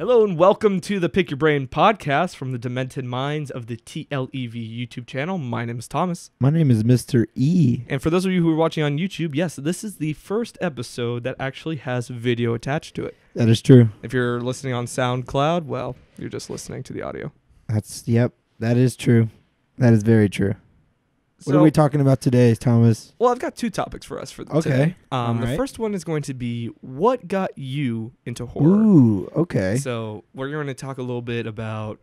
Hello and welcome to the Pick Your Brain podcast from the Demented Minds of the TLEV YouTube channel. My name is Thomas. My name is Mr. E. And for those of you who are watching on YouTube, yes, this is the first episode that actually has video attached to it. That is true. If you're listening on SoundCloud, well, you're just listening to the audio. Yep, that is true. That is very true. What are we talking about today, Thomas? Well, I've got two topics for us for today. The first one is going to be what got you into horror. Ooh, okay. So we're going to talk a little bit about,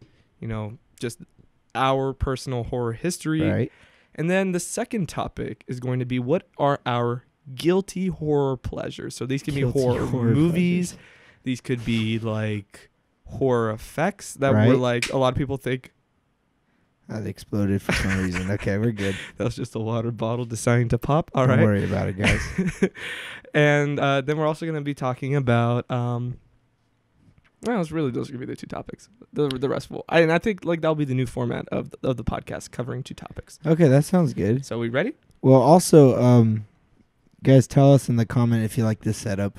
just our personal horror history. Right. And then the second topic is going to be what are our guilty horror pleasures. So these can be horror movies. Pleasures. These could be like horror effects that were like a lot of people think. That exploded for some reason. Okay, we're good. That was just a water bottle deciding to pop. All Don't right. worry about it, guys. And then we're also going to be talking about. It's really those are going to be the two topics. The rest will. I think like that'll be the new format of the podcast, covering two topics. Okay, that sounds good. So we ready? Well, also, guys, tell us in the comment if you like this setup.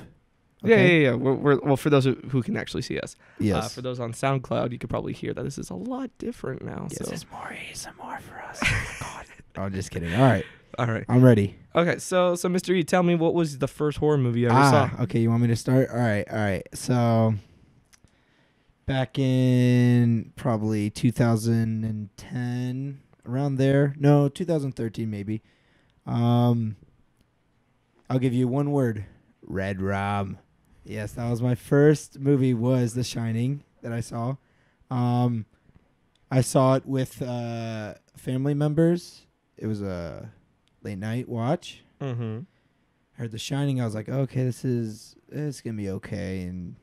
Okay? Yeah. Well, for those who can actually see us. Yes. For those on SoundCloud, you could probably hear that this is a lot different now. Yes, so. it's more ASMR for us. Oh, my God. I'm just kidding. All right. All right. I'm ready. Okay, so Mr. E, tell me what was the first horror movie you ever saw? Okay, you want me to start? All right. So, back in probably 2010, around there. No, 2013 maybe. I'll give you one word. Red Rum. Yes, that was my first movie, was The Shining, that I saw. I saw it with family members. It was a late night watch. Mm-hmm. I heard The Shining. I was like, okay, it's gonna be okay. And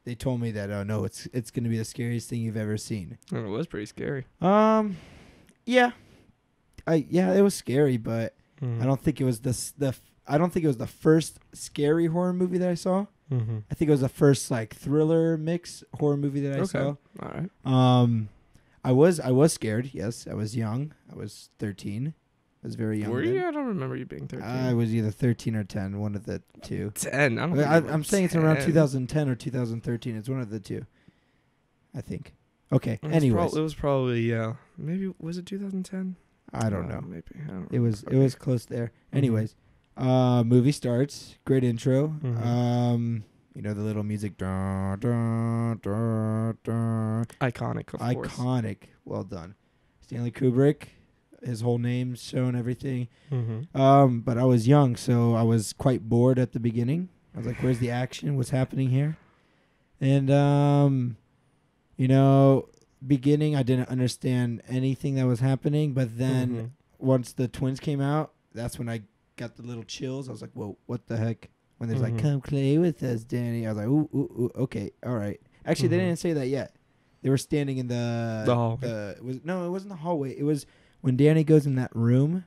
they told me that, oh no, it's gonna be the scariest thing you've ever seen. It was pretty scary. Yeah, it was scary, but Mm-hmm. I don't think it was the first scary horror movie that I saw. Mm-hmm. I think it was the first like thriller mix horror movie that I saw. All right. I was scared. Yes, I was young. I was 13. I was very young. Were then. you? I don't remember you being 13. I was either 13 or 10, one of the two. 10. I'm saying it's around 2010 or 2013. It's one of the two, I think. Okay. Anyways, it was probably maybe was it 2010? I don't know. Maybe I don't It was close there. Mm-hmm. Anyways, movie starts. Great intro. Mm-hmm. The little music. Dun, dun, dun, dun. Iconic, of course. Iconic. Well done. Stanley Kubrick. His whole name shown, everything. Mm-hmm. But I was young, so I was quite bored at the beginning. I was like, where's the action? What's happening here? And, beginning, I didn't understand anything that was happening. But then once the twins came out, that's when I got the little chills. I was like, whoa, what the heck? When there's like, come play with us, Danny. I was like, ooh, okay, all right. Actually, they didn't say that yet. They were standing in the hallway. It wasn't the hallway. It was when Danny goes in that room.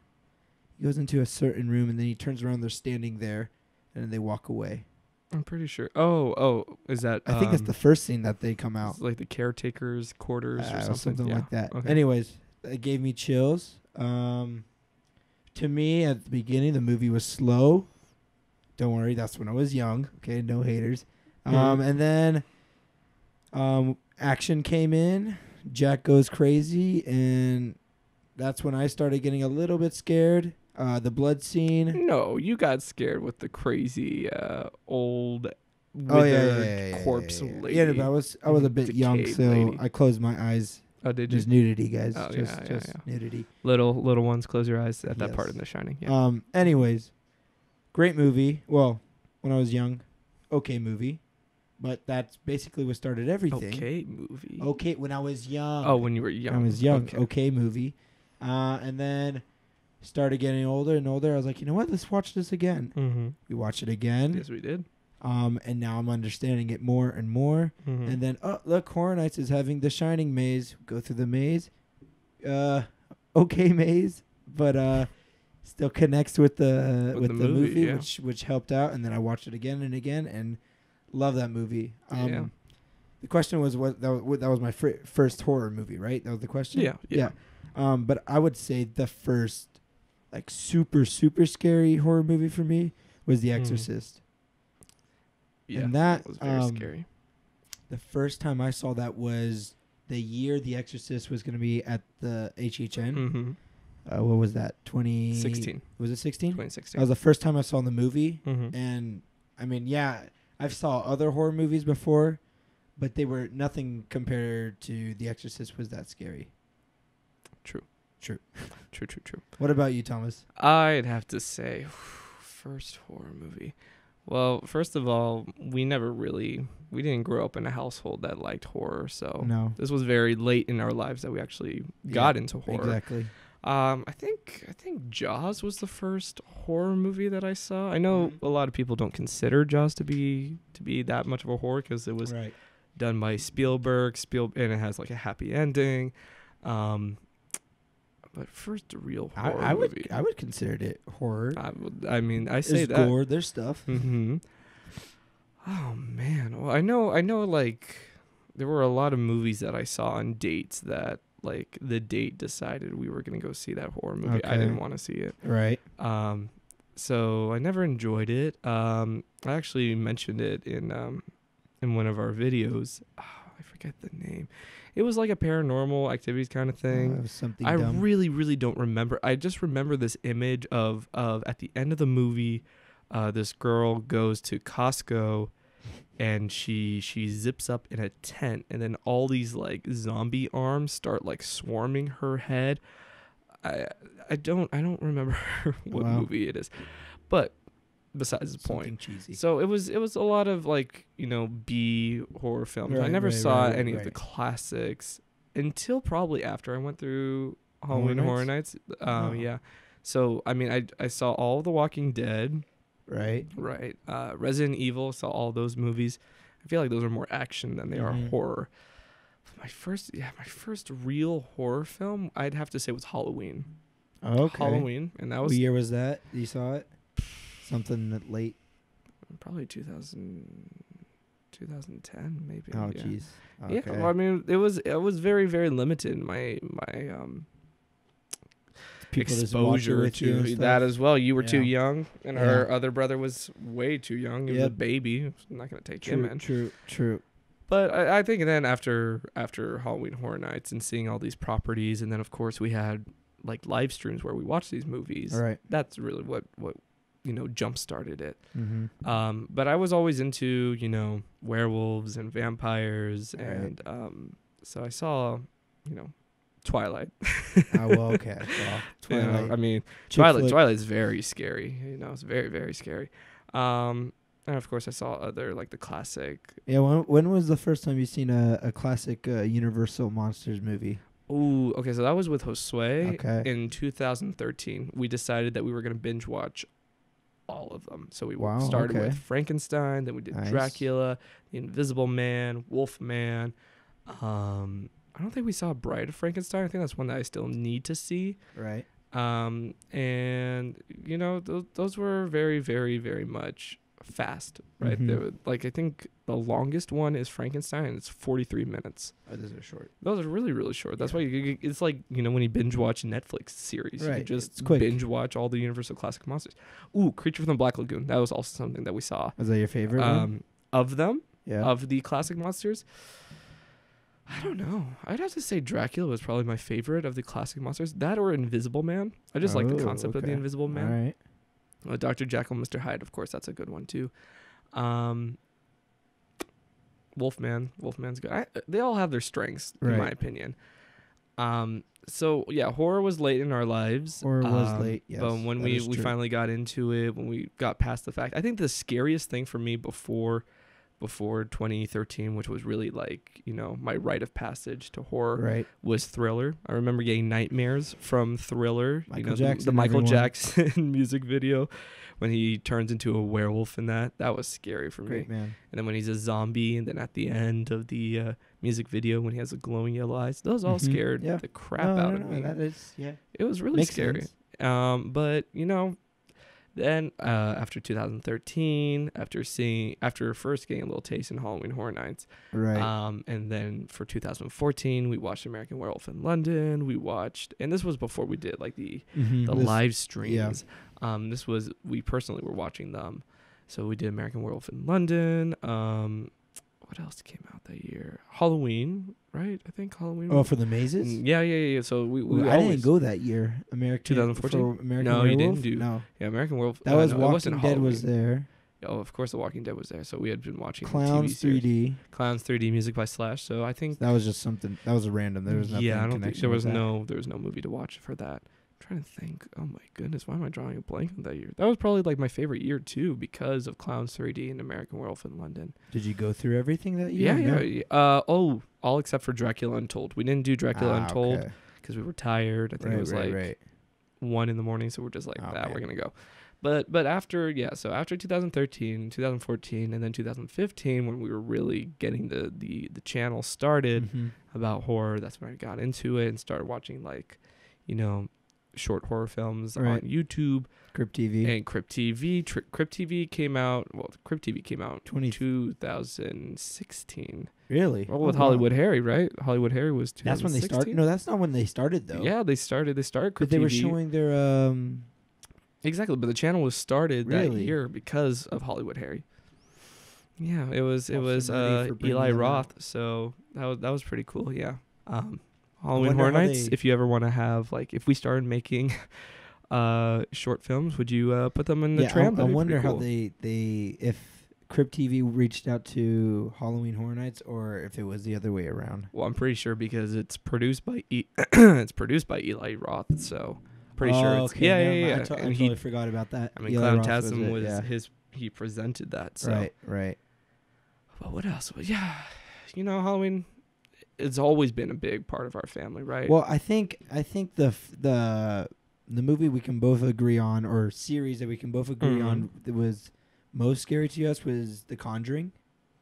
He goes into a certain room, and then he turns around. They're standing there, and then they walk away. I'm pretty sure. Oh, is that? I think that's the first scene that they come out. Like the caretaker's quarters or something like that. Okay. Anyways, it gave me chills. To me, at the beginning, the movie was slow. Don't worry, that's when I was young. Okay, no haters. And then action came in. Jack goes crazy, and that's when I started getting a little bit scared. The blood scene. No, you got scared with the crazy old withered corpse lady. Yeah, but I was a bit young, so lady. I closed my eyes. Oh, did you? Just nudity, guys. Oh, just yeah. nudity. Little ones, close your eyes at that part in The Shining. Yeah. Anyways, great movie. Well, when I was young, okay movie. But that's basically what started everything. Okay movie. Okay, when I was young. Oh, when you were young. When I was young. Okay movie. And then started getting older and older. I was like, you know what? Let's watch this again. Mm-hmm. We watched it again. Yes, we did. And now I'm understanding it more and more. Mm-hmm. And then, look, Horror Nights is having the Shining maze. Go through the maze. Okay maze, but still connects with the movie yeah. which helped out. And then I watched it again and again and love that movie. The question was that was my first horror movie, right? That was the question. Yeah. But I would say the first like super scary horror movie for me was The Exorcist. Yeah, and that was very scary. The first time I saw that was the year The Exorcist was going to be at the HHN. Mm-hmm. What was that? 16. Was it 16? 2016. That was the first time I saw the movie. Mm-hmm. And, I mean, yeah, I've saw other horror movies before, but they were nothing compared to The Exorcist was that scary. True. What about you, Thomas? I'd have to say, first horror movie. Well, first of all, we didn't grow up in a household that liked horror, so No. this was very late in our lives that we actually got into horror. Exactly. I think Jaws was the first horror movie that I saw. I know a lot of people don't consider Jaws to be that much of a horror because it was done by Spielberg, and it has like a happy ending. But first real horror movie. I would consider it horror. I mean, I say there's that. gore, there's stuff. Mm-hmm. Oh man. Well, I know. Like, there were a lot of movies that I saw on dates that, like, the date decided we were gonna go see that horror movie. Okay. I didn't want to see it. Right. So I never enjoyed it. I actually mentioned it in one of our videos. Oh, I forget the name. It was like a paranormal activities kind of thing. Something I dumb. really, really don't remember. I just remember this image of at the end of the movie, this girl goes to Costco and she zips up in a tent, and then all these like zombie arms start like swarming her head. I don't remember what movie it is, but besides the point. Cheesy. So it was a lot of like, B horror films. I never saw any of the classics until probably after I went through Halloween Horror Nights. Yeah. So I mean, I saw all The Walking Dead. Right. Resident Evil. Saw all those movies. I feel like those are more action than they are horror. My first real horror film, I'd have to say, was Halloween. Okay. Halloween, and that was. What year was that? You saw it? Something that late. Probably 2010 maybe. Oh jeez. Yeah. Well, I mean, it was very, very limited. My exposure to that as well. You were too young, and our other brother was way too young. He was a baby. I'm not gonna take him in. True. But I think then after Halloween Horror Nights and seeing all these properties, and then of course we had like live streams where we watched these movies. Right. That's really what jump started it. Mm-hmm. But I was always into werewolves and vampires, and so I saw Twilight. Oh well, okay. Well, Twilight. I mean, Twilight is very scary. It's very, very scary. And of course I saw other like the classic. Yeah. When was the first time you seen a classic Universal Monsters movie? Ooh, okay. So that was with Josue in 2013. We decided that we were gonna binge watch all of them. So we started with Frankenstein, then we did Dracula, The Invisible Man, Wolfman. I don't think we saw Bride of Frankenstein. I think that's one that I still need to see. Right. And those were very, very, very much fast, right? Mm-hmm. They were, like, I think the longest one is Frankenstein, and it's 43 minutes. Oh, those are short. Those are really, really short. That's why it's like, when you binge watch Netflix series, you can just binge watch all the Universal Classic Monsters. Ooh, Creature from the Black Lagoon. That was also something that we saw. Was that your favorite one? Of them? Yeah. Of the classic monsters? I don't know. I'd have to say Dracula was probably my favorite of the classic monsters. That or Invisible Man. I just like the concept of the Invisible Man. All right. Dr. Jekyll, Mr. Hyde, of course, that's a good one too. Wolfman's good. They all have their strengths, in my opinion. So yeah, horror was late in our lives. Horror was late, yes. But when we finally got into it, when we got past the fact, I think the scariest thing for me before 2013, which was really like, my rite of passage to horror, was Thriller. I remember getting nightmares from Thriller, the Michael Jackson music video when he turns into a werewolf in that was scary for me. Great, man. And then when he's a zombie, and then at the end of the music video when he has the glowing yellow eyes, those all scared the crap out of me. That is, it was really scary. But then after 2013, after first getting a little taste in Halloween Horror Nights, and then for 2014 we watched American Werewolf in London. We watched, and this was before we did like the live streams. This was, we personally were watching them. So we did American Werewolf in London. I what else came out that year? Halloween, right? I think Halloween. Oh, for the mazes? Yeah. So we I always, didn't go that year. 2014? American No, Werewolf? you didn't do. No. Yeah, American Werewolf. That was no, it wasn't Walking Dead was Halloween. there. Oh, of course, The Walking Dead was there. So we had been watching Clowns the TV series. 3D. Clowns 3D, music by Slash. So I think That was just something. That was a random. There was nothing. Yeah, I don't think there was that. no movie to watch for that. I'm trying to think. Oh my goodness, why am I drawing a blank on that year? That was probably like my favorite year too because of Clowns 3D and American Werewolf in London. Did you go through everything that year? Yeah. All except for Dracula Untold. We didn't do Dracula Untold because we were tired. I think it was like 1 a.m, so we're just like, we're gonna go. But after after 2013, 2014, and then 2015, when we were really getting the channel started about horror, that's when I got into it and started watching like, short horror films on YouTube. Crypt TV. And Crypt TV. Crypt TV came out. Well, Crypt TV came out 2016. Really? Well, with Hollywood Harry, right? Hollywood Harry was 2016. That's when they started. No, that's not when they started though. Yeah, they started Crypt But they TV. were showing their Exactly, but the channel was started that year because of Hollywood Harry. Yeah, it was Eli Roth, so that was pretty cool. Yeah, Halloween Horror Nights. If you ever want to have if we started making short films, would you put them in the tram? I wonder how they if Crypt TV reached out to Halloween Horror Nights or if it was the other way around. Well, I'm pretty sure because it's produced by it's produced by Eli Roth, so. Pretty sure it's yeah. I totally forgot about that. I mean, Clowntasm was he presented that. So. Right. But what else? Yeah, Halloween. It's always been a big part of our family, right? Well, I think the movie we can both agree on, or series that we can both agree on, that was most scary to us was The Conjuring.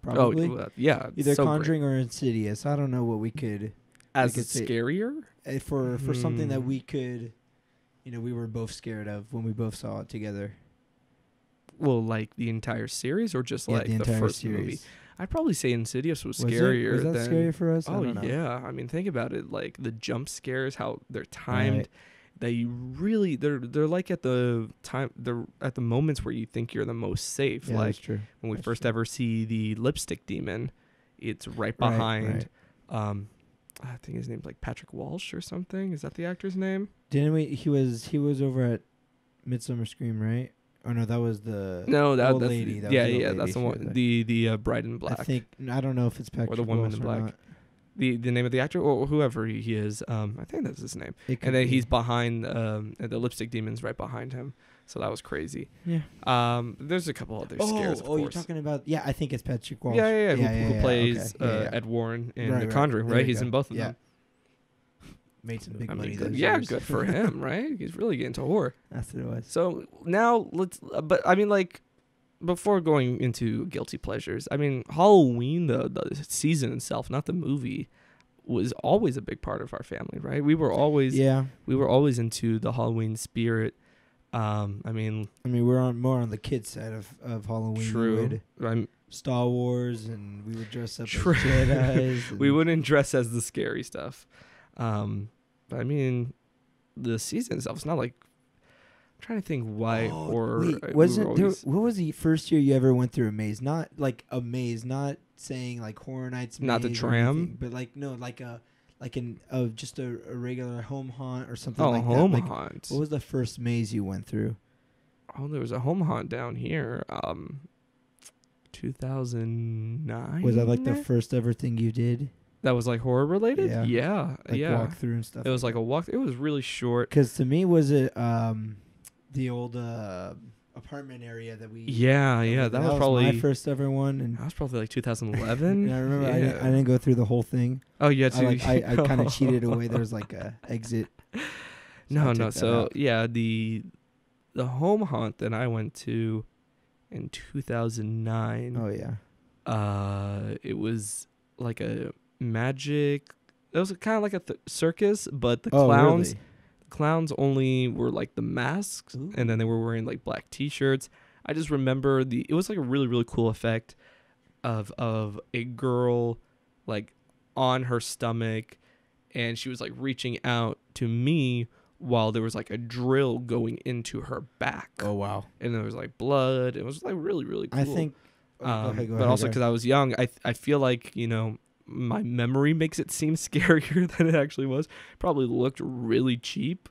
Probably. Oh, yeah. Either Conjuring or Insidious. I don't know what we could scarier for something that we could. We were both scared of when we both saw it together. Well, like the entire series or just like the first series. Movie? I'd probably say Insidious was scarier. Was that scarier for us? Oh, yeah. I mean, think about it. Like the jump scares, how they're timed. Right. They really, they're like at the time, they're at the moments where you think you're the most safe. Yeah, like that's true. When we first ever see the lipstick demon, it's right behind. Right. I think his name's like Patrick Walsh or something. Is that the actor's name? Didn't we? He was over at Midsummer Scream, right? Oh no, that was the old lady. That's the one. The Bride in Black. I don't know if it's Patrick or the Woman Walsh in Black. Not. The name of the actor or whoever he is. I think that's his name. And then he's behind the lipstick demon's right behind him. So that was crazy. Yeah. There's a couple other scares. Of course. You're talking about I think it's Patrick Walsh. Yeah. Who plays Ed Warren in The Conjuring, right? He's in both of them. Made some big money. Good for him, right? He's really getting to horror. That's what it was. So now but I mean, like, before going into guilty pleasures, I mean, Halloween, the season itself, not the movie, was always a big part of our family, right? We were always into the Halloween spirit. I mean, we're more on the kids side of Halloween. True. Star Wars, and we would dress up as Jedis. We wouldn't dress as the scary stuff. But I mean, the season itself, it's not like, I'm trying to think why horror. What was the first year you ever went through a maze? Not like a maze, not saying like Horror Nights maze. Not the tram? But just a regular home haunt or something like that. Oh, home haunt. What was the first maze you went through? Oh, there was a home haunt down here. 2009. Was that like the first ever thing you did? That was like horror related? Yeah. Walk through and stuff. It was like a walk. It was really short. Because to me, was it the old apartment area that we... Yeah. That was probably... my first ever one. And that was probably like 2011. I remember I didn't go through the whole thing. Oh, yeah. I kind of cheated away. There was like a exit. No. So, yeah, the home haunt that I went to in 2009... Oh, yeah. It was like a... magic. It was kind of like a circus, but the clowns only were like the masks. Ooh. And then they were wearing like black t-shirts. I just remember it was like a really, really cool effect of a girl like on her stomach, and she was like reaching out to me while there was like a drill going into her back. Oh wow. And there was like blood. It was like really, really cool. I think Go ahead, but also because I was young, I feel like, you know, my memory makes it seem scarier than it actually was. Probably looked really cheap,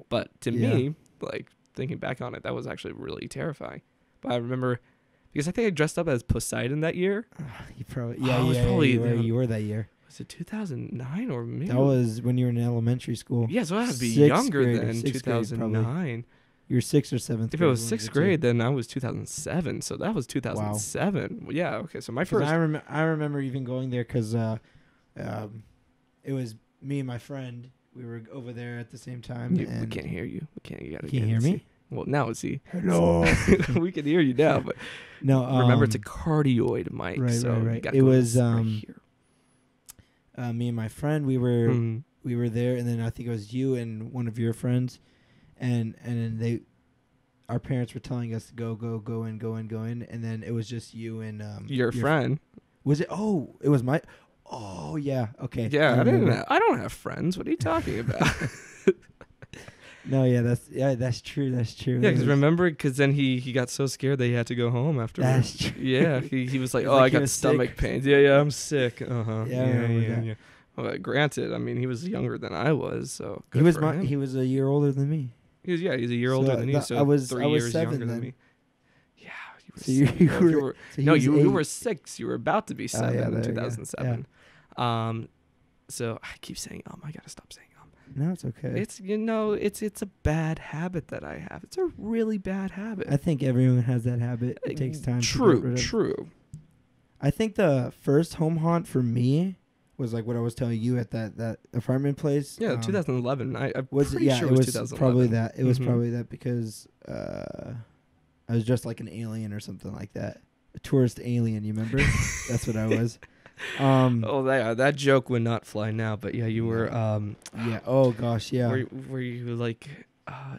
but to me, like thinking back on it, that was actually really terrifying. But I remember because I think I dressed up as Poseidon that year. You probably you were that year. Was it 2009 or maybe that was when you were in elementary school? Yeah, so I had to be younger than 2009. You were 6th or 7th. If it was 6th grade, then I was 2007. So that was 2007. Wow. Yeah. Okay. So my first. I remember even going there because it was me and my friend. We were over there at the same time. We can't hear you. You can't hear me. Well, now it's see. Hello. We can hear you now, but no. Remember, it's a cardioid mic. Right. It was right here. Me and my friend. We were there, and then I think it was you and one of your friends. And then our parents were telling us to go in, and then it was just you and your friend. Was it? Oh, it was my. Oh yeah, okay. Yeah, I don't have friends. What are you talking about? No, that's true. That's true. Yeah, because remember, because then he got so scared that he had to go home after. That's true. Yeah, he was like, I got stomach pains. Yeah, I'm sick. Yeah. Well, granted, I mean, he was younger than I was, so he was a year older than me. He's a year older than you, so I was 3 years 7 younger then. than me. Yeah, you were 6. You were about to be 7 in 2007. Yeah. So I keep saying I gotta stop saying No, it's okay. It's a bad habit that I have. It's a really bad habit. I think everyone has that habit. It takes time. True. I think the first home haunt for me was like what I was telling you at that apartment place. Yeah, 2011. I'm was pretty sure it was 2011. Probably that. It was probably that because I was dressed like an alien or something like that. A tourist alien, you remember? That's what I was. That joke would not fly now, but yeah, you were oh gosh, yeah. Were you like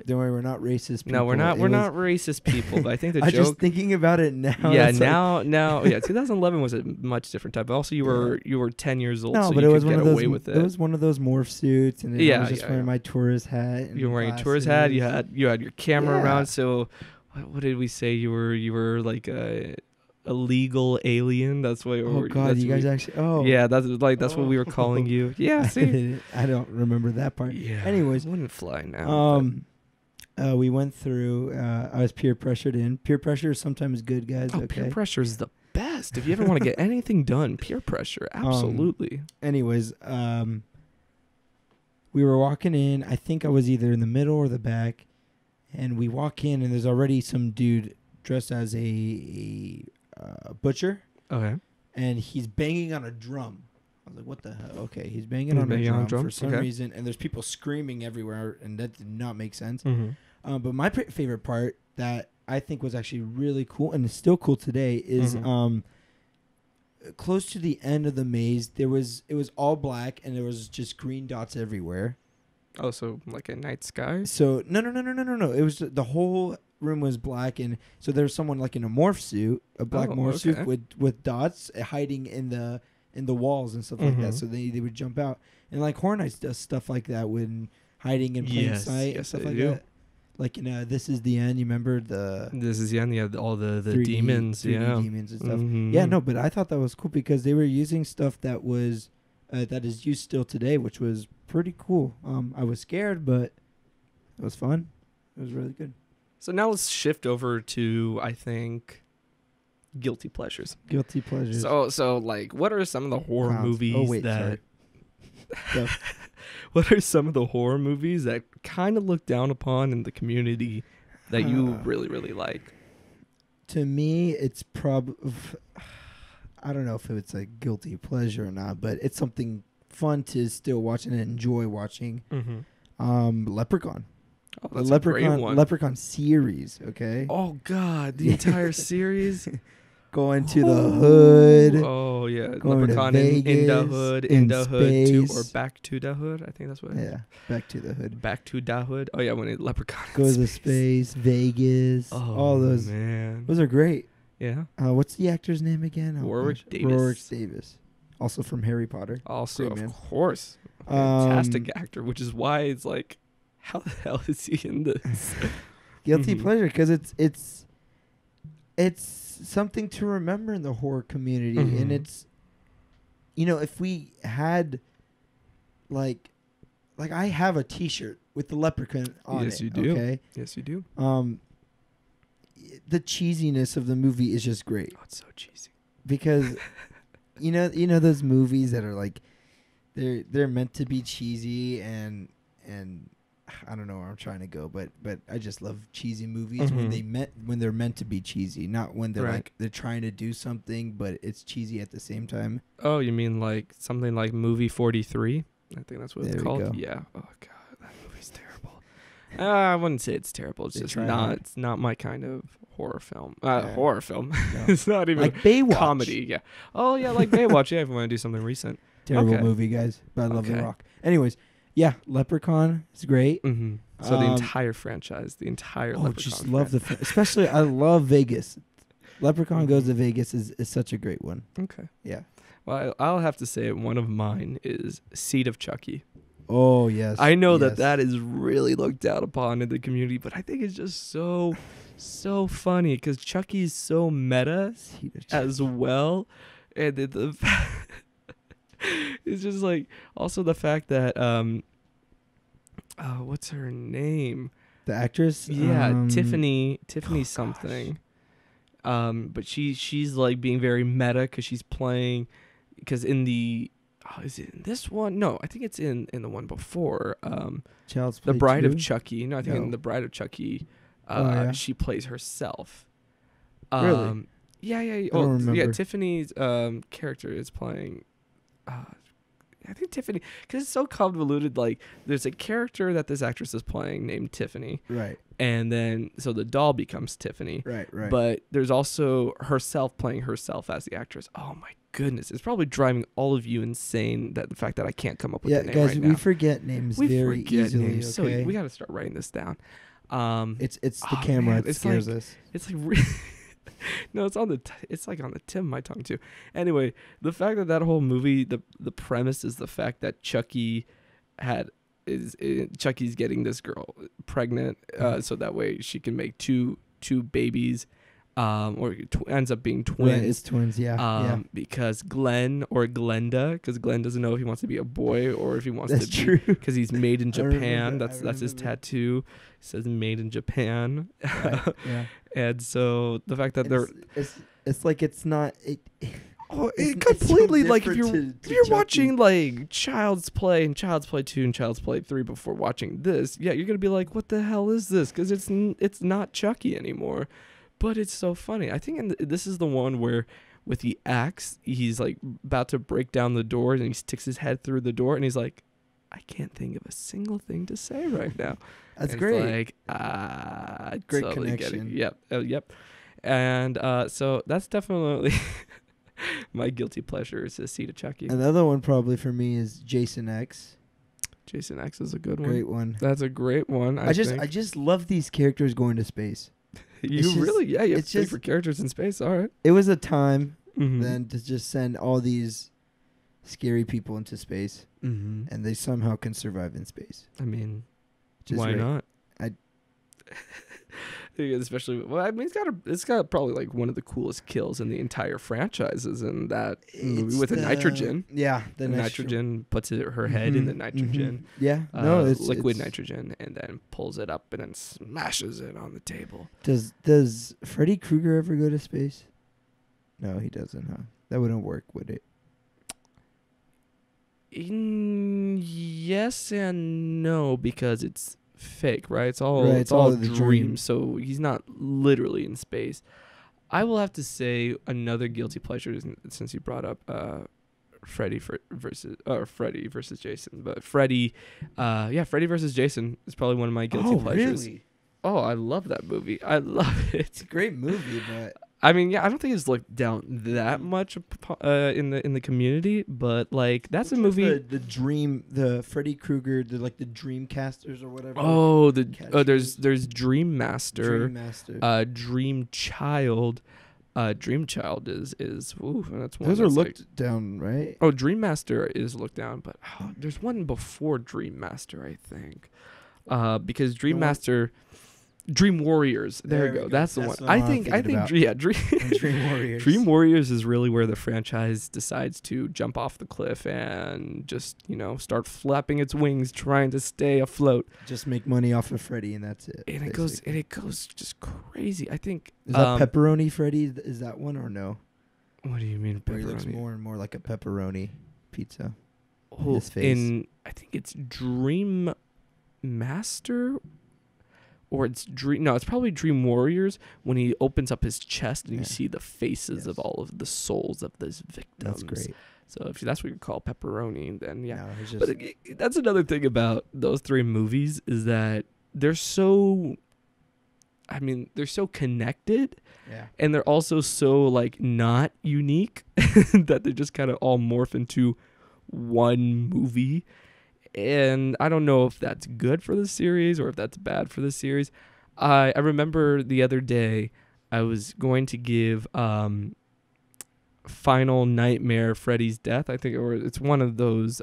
don't worry, we're not racist people. No, we're not racist people, but I think the I'm joke just thinking about it now. Yeah, now 2011 was a much different type. But also you were 10 years old, so but you it was could one get of those away with it. It was one of those morph suits, and I was just wearing my tourist hat. And you were wearing a tourist hat, you had your camera around, so what did we say? You were like a illegal alien. That's what. Oh God, you guys actually. Oh yeah, that's what we were calling you. Yeah, see, I don't remember that part. Yeah, anyways, it wouldn't fly now. We went through. I was peer pressured in. Peer pressure is sometimes good, guys. Oh, okay? Peer pressure is the best. If you ever want to get anything done, peer pressure, absolutely. Anyways, we were walking in. I think I was either in the middle or the back, and we walk in, and there's already some dude dressed as a butcher. Okay. And he's banging on a drum. I was like, what the hell? Okay, he's banging on a drum for some reason, and there's people screaming everywhere, and that did not make sense. Mm-hmm. But my favorite part that I think was actually really cool, and it's still cool today, is close to the end of the maze, it was all black, and there was just green dots everywhere. Oh, so like a night sky? So no. It was the whole room was black, and so there was someone like in a morph suit, a black morph suit with dots hiding in the walls and stuff like that. So they would jump out, and like Horror Nights does stuff like that when hiding in plain sight and stuff like that. Like in This Is the End, you remember This Is the End? Yeah, all the 3D, demons, 3D demons and stuff. Mm-hmm. Yeah, no, but I thought that was cool because they were using stuff that was that is used still today, which was pretty cool. I was scared, but it was fun. It was really good. So now let's shift over to, I think, guilty pleasures. Guilty pleasures. So like, what are some of the horror movies sorry. What are some of the horror movies that kind of look down upon in the community that you really, really like? To me, it's I don't know if it's a guilty pleasure or not, but it's something fun to still watch and enjoy watching. Mm-hmm. Leprechaun. Oh, that's a great one. Leprechaun series, okay? Oh, God, the entire series? Going to the hood. Oh, yeah. Leprechaun in the hood, in the hood, or back to the hood. I think that's what it is. Yeah, back to the hood. Back to the hood. Oh, yeah, when Leprechaun goes to space, Vegas, all those. Man. Those are great. Yeah. What's the actor's name again? Warwick Davis. Warwick Davis. Also from Harry Potter. Also, great, of course. Fantastic actor, which is why it's like, how the hell is he in this? Guilty pleasure, because it's it's something to remember in the horror community, and it's, if we had like I have a T-shirt with the leprechaun on it. Yes, you do. Okay. Yes, you do. The cheesiness of the movie is just great. Oh, it's so cheesy. Because you know those movies that are like they're meant to be cheesy and I don't know where I'm trying to go, but I just love cheesy movies when they're meant to be cheesy, not when they're like they're trying to do something but it's cheesy at the same time. Oh, you mean like something like Movie 43? I think that's what it's called. Go. Yeah. Oh god, that movie's terrible. I wouldn't say it's terrible. It's just not. It's not my kind of horror film. Horror film. No. It's not even like Baywatch. Comedy. Yeah. Oh yeah, like Baywatch. Yeah, if you want to do something recent. Terrible movie, guys. But I love The Rock. Anyways, yeah, Leprechaun is great. So the entire franchise, the entire Leprechaun. Just love especially I love Vegas. Leprechaun Goes to Vegas is such a great one. Okay. Yeah. Well, I'll have to say one of mine is Seed of Chucky. Oh, yes. I know that is really looked down upon in the community, but I think it's just so funny because Chucky's so meta as well. And it's just like also the fact that what's her name? The actress? Yeah, Tiffany something. But she's like being very meta because she's playing because in the is it in this one? No, I think it's in the one before. Child's Play The Bride 2? of Chucky. No, I think in The Bride of Chucky, she plays herself. Really? Yeah. I don't remember. Yeah, Tiffany's character is playing. I think Tiffany, because it's so convoluted. Like, there's a character that this actress is playing named Tiffany, right? And then so the doll becomes Tiffany, right. But there's also herself playing herself as the actress. Oh my goodness, it's probably driving all of you insane that the fact that I can't come up with a name guys, right now. we forget names very easily. Names, okay? So we got to start writing this down. It's the camera that scares us. It's like. No, it's on it's like on the tip of my tongue too. Anyway, the fact that whole movie, the premise is the fact that Chucky's getting this girl pregnant, so that way she can make two babies, or ends up being twins. Right, it's twins, yeah. Because Glenn or Glenda, because Glenn doesn't know if he wants to be a boy or if he wants That's to true. be, because he's made in Japan. That's his tattoo. It says made in Japan. Right, yeah. And so the fact that it's like it's not it completely so like if you're Chucky. watching like Child's Play and Child's Play 2 and Child's Play 3 before watching this, yeah, you're gonna be like, what the hell is this? Because it's not Chucky anymore, but it's so funny. I think this is the one where with the axe he's like about to break down the door and he sticks his head through the door and he's like, I can't think of a single thing to say right now. That's and great. Like, great totally connection. Yep. And so that's definitely my guilty pleasure is to Seed of Chucky. Another one probably for me is Jason X. Jason X is a good one. Great one. That's a great one. I just love these characters going to space. You have favorite characters in space. All right. It was a time then to just send all these scary people into space, and they somehow can survive in space. I mean, why not? Especially, well, I mean, it's got probably like one of the coolest kills in the entire franchises in that movie with the nitrogen. Yeah, the nitrogen puts her head in the nitrogen. Yeah, it's liquid nitrogen, and then pulls it up and then smashes it on the table. Does Freddy Krueger ever go to space? No, he doesn't. Huh? That wouldn't work, would it? Yes and no, because it's fake, right? It's all the dream. So he's not literally in space. I will have to say another guilty pleasure since you brought up Freddy versus Jason, but Freddy versus Jason is probably one of my guilty pleasures. Really? Oh, I love that movie. I love it. It's a great movie, but I mean, yeah, I don't think it's looked down that much in the community, but like that's a movie. The Freddy Krueger, the Dreamcasters or whatever. Oh, there's Dream Master. Dream Child. Dream Child is that's one. Those are looked down, right? Oh, Dream Master is looked down, but there's one before Dream Master, I think, because Dream Master. Dream Warriors. There you go. That's the one. I think yeah, Dream Warriors. Dream Warriors is really where the franchise decides to jump off the cliff and just, start flapping its wings trying to stay afloat. Just make money off of Freddy and that's it. And it goes just crazy. I think is that Pepperoni Freddy? Is that one or no? What do you mean pepperoni? He looks more and more like a pepperoni pizza. Oh, his face. I think it's Dream Master. Or it's it's probably Dream Warriors when he opens up his chest and you see the faces of all of the souls of these victims. That's great. So if that's what you call pepperoni, then yeah. No, but that's another thing about those three movies is that they're so connected. Yeah. And they're also so like not unique that they just kind of all morph into one movie. And I don't know if that's good for the series or if that's bad for the series. I remember the other day I was going to give Final Nightmare Freddy's Death, I think, or it's one of those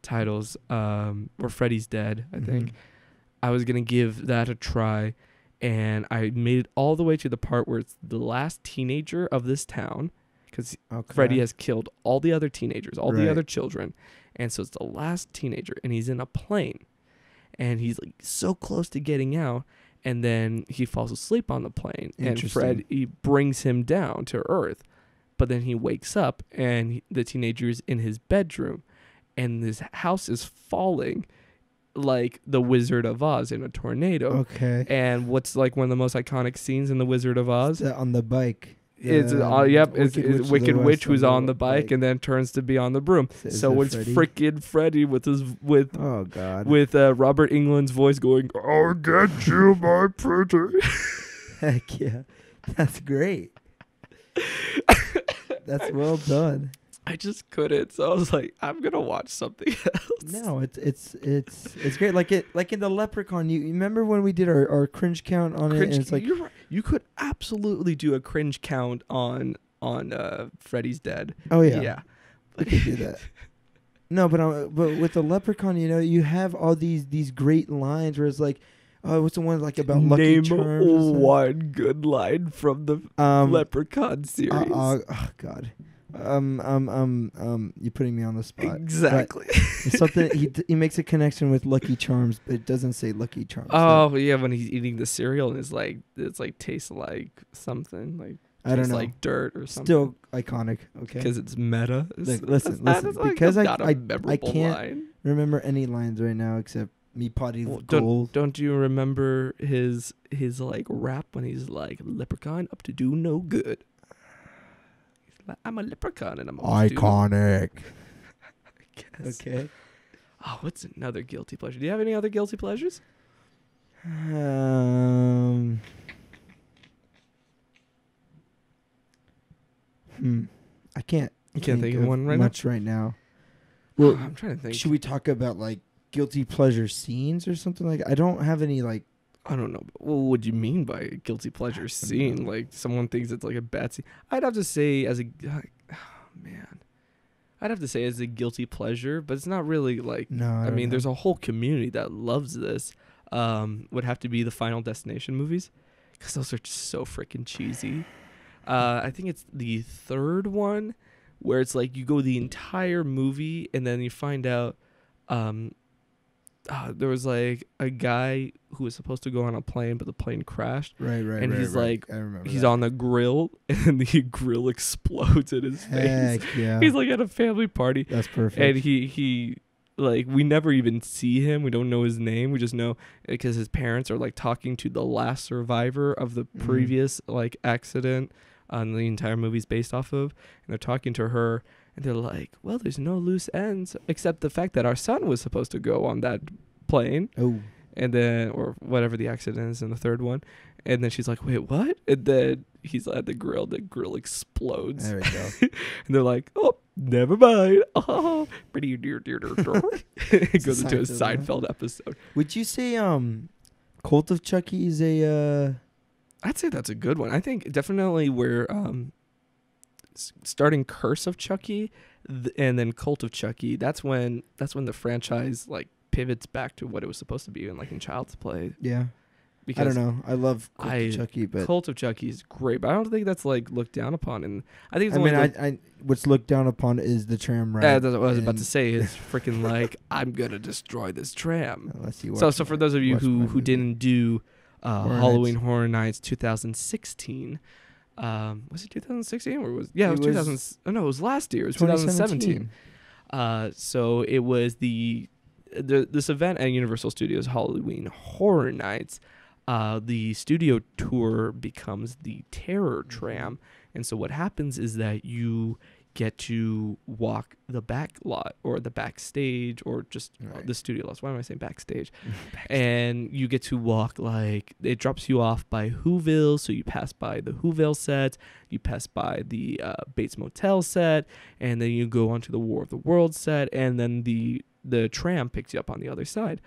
titles, or Freddy's Dead, I think. I was going to give that a try, and I made it all the way to the part where it's the last teenager of this town, because Freddy has killed all the other teenagers, all the other children. And so it's the last teenager, and he's in a plane, and he's like so close to getting out, and then he falls asleep on the plane, and he brings him down to Earth, but then he wakes up, and the teenager's in his bedroom, and this house is falling like the Wizard of Oz in a tornado. Okay. And what's like one of the most iconic scenes in the Wizard of Oz? On the bike. It's Wicked Witch who's on the bike and then turns to be on the broom. So it's freaking Freddy with oh god, with Robert Englund's voice going, "I'll get you, my pretty." Heck yeah, that's great. That's well done. I just couldn't, so I was like, I'm gonna watch something else. No, it's great. Like in the Leprechaun. You remember when we did our cringe count on it? And it's like you're right. You could absolutely do a cringe count on Freddy's Dead. Oh yeah, yeah, we could do that. No, but with the Leprechaun, you have all these great lines where it's like, oh, what's the one like about Lucky Charms? Name one good line from the Leprechaun series. Oh God. You're putting me on the spot. Exactly. Something he makes a connection with Lucky Charms, but it doesn't say Lucky Charms. Oh yeah, when he's eating the cereal and it's like tastes like something like I don't know, like dirt or something. Still iconic. Okay. Because it's meta. Listen. Because I can't remember any lines right now except me potting with gold. Don't you remember his like rap when he's like, "Leprechaun up to do no good. I'm a leprechaun and I'm iconic." I guess. Okay. Oh, what's another guilty pleasure? Do you have any other guilty pleasures? I can't. You can't think of one right now. Well, I'm trying to think. Should we talk about like guilty pleasure scenes or something like? I don't have any like. I don't know. Well, what do you mean by a guilty pleasure scene? Like someone thinks it's like a bad scene. I'd have to say as a guilty pleasure, but it's not really like. No, I mean, there's a whole community that loves this. Would have to be the Final Destination movies, because those are just so freaking cheesy. I think it's the third one where it's like you go the entire movie and then you find out. There was like a guy who was supposed to go on a plane, but the plane crashed. Right. And he's like, I remember he's that. on the grill, and the grill explodes in his face. Yeah. He's like at a family party. That's perfect. And he like, we never even see him. We don't know his name. We just know because his parents are like talking to the last survivor of the previous like accident on the entire movie's based off of, and they're talking to her. And they're like, well, there's no loose ends except the fact that our son was supposed to go on that plane. Oh. And then, or whatever the accident is in the third one. And then she's like, wait, what? And then he's at the grill explodes. There we go. And they're like, oh, never mind. Oh, pretty dear. It goes into a Seinfeld episode. Would you say Cult of Chucky is a... I'd say that's a good one. I think definitely where... starting Curse of Chucky and then Cult of Chucky, that's when the franchise like pivots back to what it was supposed to be in, like in Child's Play. Yeah. because I don't know. I love Cult of Chucky, but Cult of Chucky is great, but I don't think that's like looked down upon. And I think it's I what's looked down upon is the tram ride. Yeah, that's what I was about to say. It's freaking like I'm gonna destroy this tram. Unless you so for those of you who didn't do Halloween Horror Nights 2016, was it 2016 or was it was 2000? Oh no, it was last year. It was 2017. So it was this event at Universal Studios Halloween Horror Nights. The studio tour becomes the Terror Tram, and so what happens is that you get to walk the back lot or the backstage or just the studio lots. Why am I saying backstage? And you get to walk, like, it drops you off by Whoville, so you pass by the Whoville set, you pass by the Bates Motel set, and then you go onto the War of the Worlds set, and then the tram picks you up on the other side.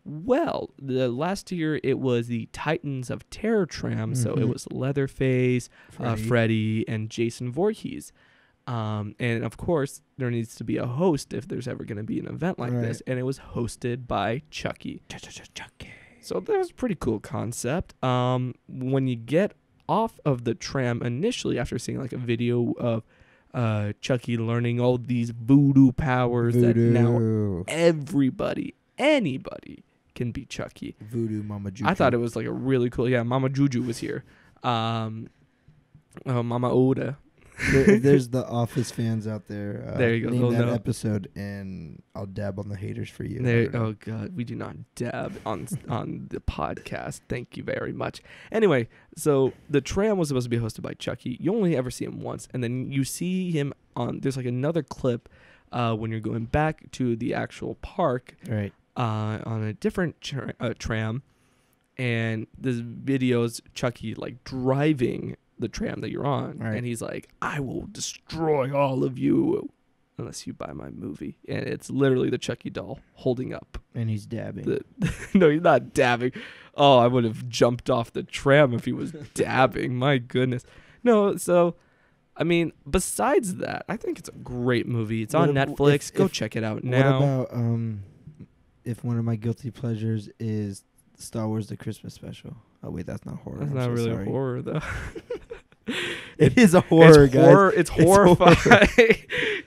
Well, the last year it was the Titans of Terror Tram, so it was Leatherface, Freddy, and Jason Voorhees. And of course, there needs to be a host if there's ever going to be an event like this, and it was hosted by Chucky. Chucky. So that was a pretty cool concept. When you get off of the tram initially, after seeing like a video of Chucky learning all these voodoo powers that now anybody can be Chucky. Voodoo Mama Juju. I thought it was like a really cool. Yeah, Mama Juju was here. Mama Oda. If there's the Office fans out there, there you go. Name that episode, and I'll dab on the haters for you. Oh God, we do not dab on the podcast. Thank you very much. Anyway, so the tram was supposed to be hosted by Chucky. You only ever see him once, and then you see him on. There's like another clip when you're going back to the actual park, right? On a different tram, and this video's Chucky like driving the tram that you're on, and he's like, I will destroy all of you unless you buy my movie. And it's literally the Chucky doll holding up, and he's dabbing. No, he's not dabbing. Oh, I would have jumped off the tram if he was dabbing. My goodness. No, so I mean, besides that, I think it's a great movie. It's on Netflix. Go check it out now. What about if one of my guilty pleasures is Star Wars: The Christmas Special? Oh wait, that's not horror. That's not really horror though. It is a horror, guys. It's horrifying.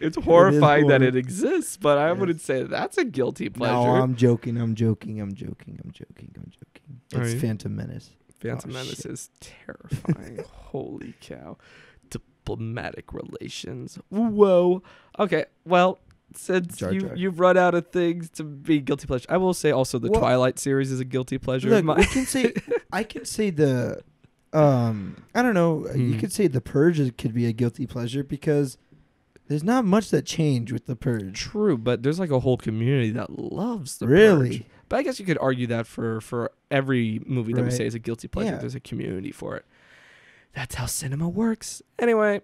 It's horrifying that it exists, but I wouldn't say that's a guilty pleasure. No, I'm joking. It's Phantom Menace. Phantom Menace is terrifying. Holy cow. Diplomatic relations. Whoa. Okay, well, since you've run out of things to be guilty pleasure, I will say also the Twilight series is a guilty pleasure. Look, I can say the I don't know. You could say The Purge could be a guilty pleasure because there's not much that changed with The Purge. True, but there's like a whole community that loves The Purge. But I guess you could argue that for every movie that we say is a guilty pleasure, there's a community for it. That's how cinema works. Anyway,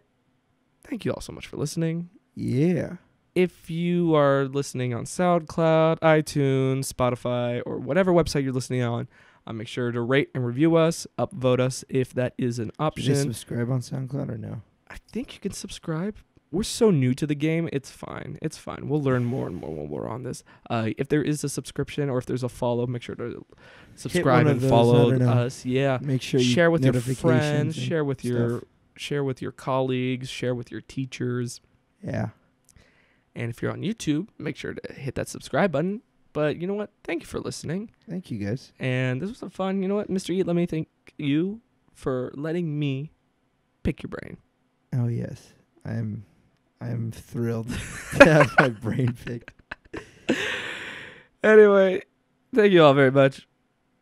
thank you all so much for listening. Yeah. If you are listening on SoundCloud, iTunes, Spotify, or whatever website you're listening on, make sure to rate and review us, upvote us if that is an option. Should you subscribe on SoundCloud or no? I think you can subscribe. We're so new to the game. It's fine. It's fine. We'll learn more and more when we're on this. If there is a subscription or if there's a follow, make sure to subscribe and follow us. Yeah. Make sure you share with your friends, share with your colleagues, share with your teachers. Yeah. And if you're on YouTube, make sure to hit that subscribe button. But you know what? Thank you for listening. Thank you, guys. And this was a fun. You know what, Mr. Eat, let me thank you for letting me pick your brain. Oh yes, I'm thrilled to have my brain picked. Anyway, thank you all very much.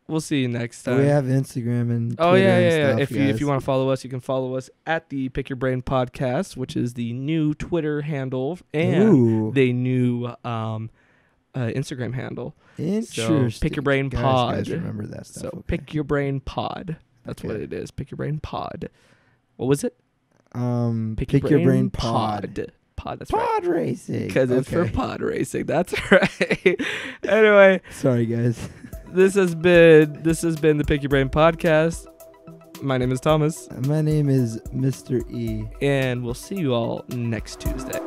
We'll see you next time. We have Instagram and Twitter yeah. Stuff, if you want to follow us, you can follow us at the Pick Your Brain Podcast, which is the new Twitter handle and the new Instagram handle. Interesting. So Pick Your Brain Pod. Guys remember that stuff. So Pick Your Brain Pod. That's what it is. Pick Your Brain Pod. What was it? Pick Your Brain Pod. Pod. That's pod racing. Because it's for pod racing. That's right. Anyway. Sorry, guys. This has been the Pick Your Brain Podcast. My name is Thomas. My name is Mr. E. And we'll see you all next Tuesday.